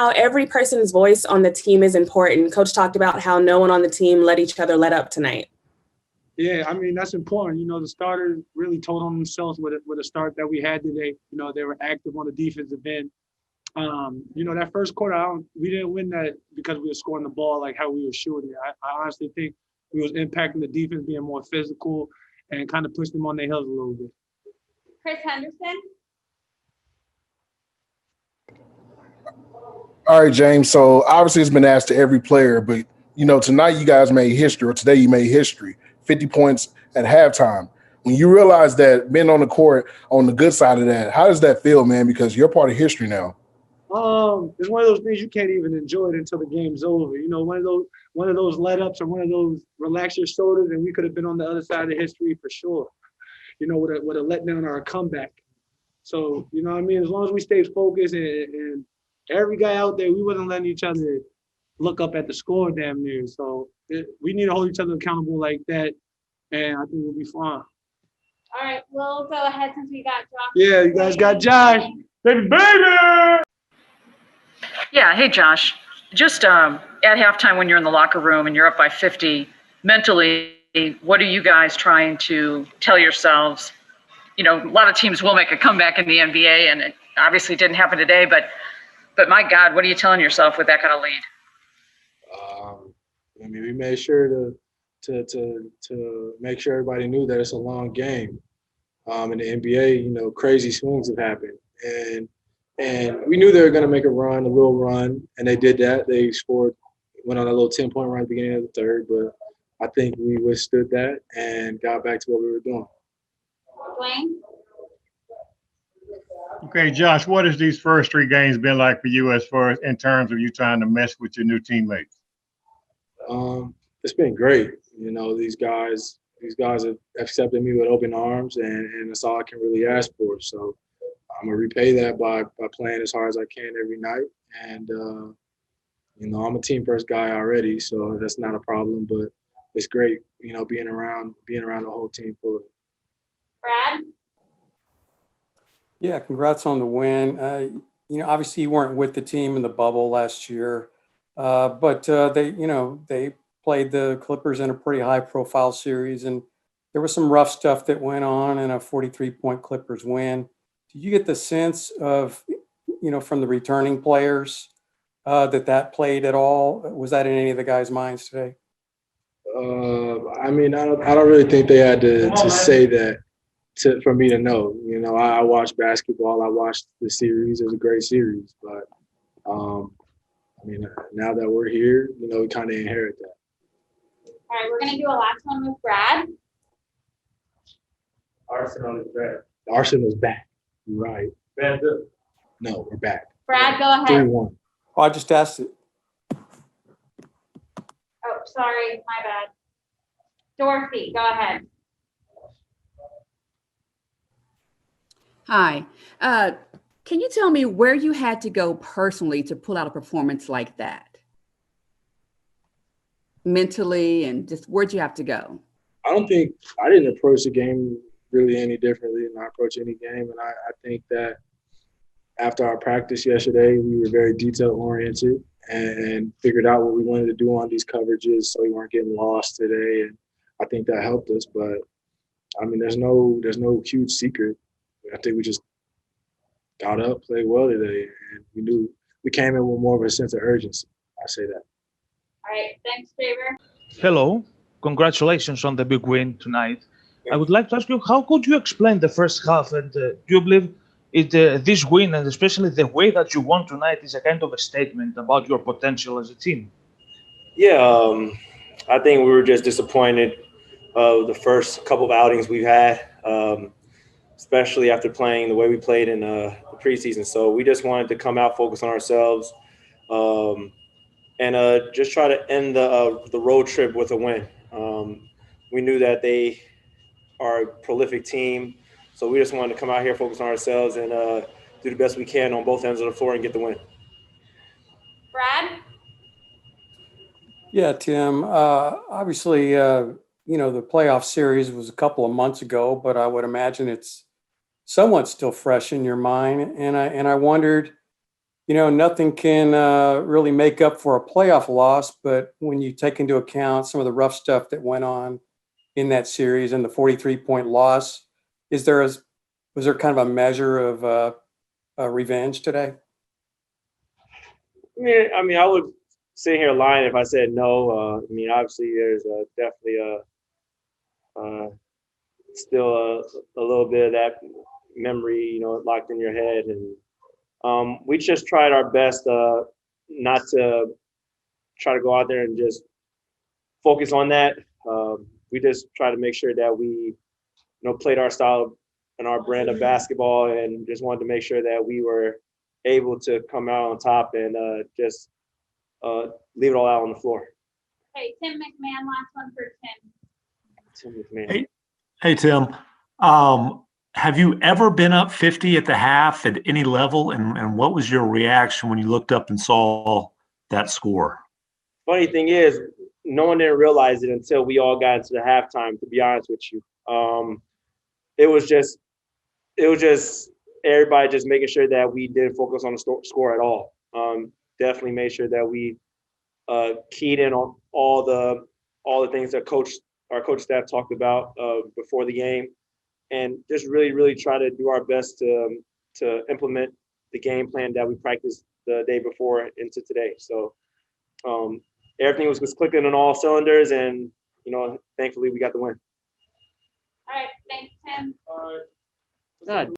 how every person's voice on the team is important. Coach talked about how no one on the team let each other let up tonight. Yeah, I mean, that's important. You know, the starters really told on themselves with a start that we had today. You know, they were active on the defensive end. You know, that first quarter, we didn't win that because we were scoring the ball like how we were shooting it. I honestly think we was impacting the defense, being more physical, and kind of pushed them on their heels a little bit. Chris Henderson. All right, James. So obviously it's been asked to every player, but you know, tonight you guys made history, or today you made history. 50 points at halftime. When you realize that being on the court on the good side of that, how does that feel, man? Because you're part of history now. It's one of those things you can't even enjoy it until the game's over. You know, one of those let ups or one of those relax your shoulders, and we could have been on the other side of history for sure. You know, with a letdown or a comeback. So, you know what I mean? As long as we stay focused and every guy out there, we wasn't letting each other look up at the score damn near. So we need to hold each other accountable like that, and I think we'll be fine. All right, we'll go ahead since we got Josh. Yeah, you guys got Josh. Baby! Yeah, hey, Josh. Just at halftime when you're in the locker room and you're up by 50, mentally, what are you guys trying to tell yourselves? You know, a lot of teams will make a comeback in the NBA, and it obviously didn't happen today, but my God, what are you telling yourself with that kind of lead? I mean, we made sure to make sure everybody knew that it's a long game. In the NBA, you know, crazy swings have happened, and we knew they were going to make a little run, and they did that. They went on a little 10-point run at the beginning of the third, but I think we withstood that and got back to what we were doing. Dwayne? Okay, Josh, what has these first 3 games been like for you as far as in terms of you trying to mesh with your new teammates? It's been great. You know, these guys have accepted me with open arms, and that's all I can really ask for. So I'm gonna repay that by playing as hard as I can every night. And you know, I'm a team first guy already, so that's not a problem. But it's great, you know, being around the whole team fully. Brad? Yeah, congrats on the win. You know, obviously you weren't with the team in the bubble last year, but they played the Clippers in a pretty high-profile series, and there was some rough stuff that went on in a 43-point Clippers win. Did you get the sense of, you know, from the returning players that played at all? Was that in any of the guys' minds today? I mean, I don't really think they had to say that for me to know. You know, I watched basketball. I watched the series. It was a great series. But, I mean, now that we're here, you know, we kind of inherit that. All right, we're going to do a last one with Brad. Arsenal is back. Arsenal's back. Right. Bad up. No, we're back. Brad, go ahead. 3-1. Oh, I just asked it. Oh, sorry, my bad. Dorothy, go ahead. Hi. Can you tell me where you had to go personally to pull out a performance like that? Mentally, and just where'd you have to go? I didn't approach the game really any differently than I approach any game. And I think that after our practice yesterday, we were very detail oriented and figured out what we wanted to do on these coverages so we weren't getting lost today. And I think that helped us. But I mean, there's no huge secret. I think we just got up, played well today, and we came in with more of a sense of urgency. I say that. All right, thanks, Faber. Hello, congratulations on the big win tonight. I would like to ask you, how could you explain the first half? And do you believe this win, and especially the way that you won tonight, is a kind of a statement about your potential as a team? Yeah, I think we were just disappointed the first couple of outings we've had, especially after playing the way we played in the preseason. So we just wanted to come out, focus on ourselves, and just try to end the road trip with a win. We knew that they are a prolific team, so we just wanted to come out here, focus on ourselves, and do the best we can on both ends of the floor and get the win. Brad? Yeah, Tim. Obviously, the playoff series was a couple of months ago, but I would imagine it's somewhat still fresh in your mind. And I wondered, nothing can really make up for a playoff loss, but when you take into account some of the rough stuff that went on in that series and the 43-point loss, was there kind of a measure of revenge today? I mean, I would sit here lying if I said no. I mean, obviously, there's definitely still a little bit of that memory, locked in your head, and we just tried our best not to try to go out there and just focus on that. We just try to make sure that we, played our style and our brand of basketball, and just wanted to make sure that we were able to come out on top and just leave it all out on the floor. Hey, Tim McMahon, last one for Tim. Tim McMahon. Hey, Tim. Have you ever been up 50 at the half at any level? And what was your reaction when you looked up and saw that score? Funny thing is, no one didn't realize it until we all got into the halftime, to be honest with you. It was just everybody just making sure that we didn't focus on the score at all. Definitely made sure that we keyed in on all the things that our coach staff talked about before the game, and just really try to do our best to implement the game plan that we practiced the day before into today. So everything was clicking on all cylinders, and thankfully we got the win. All right, thanks, Tim. All right. Good.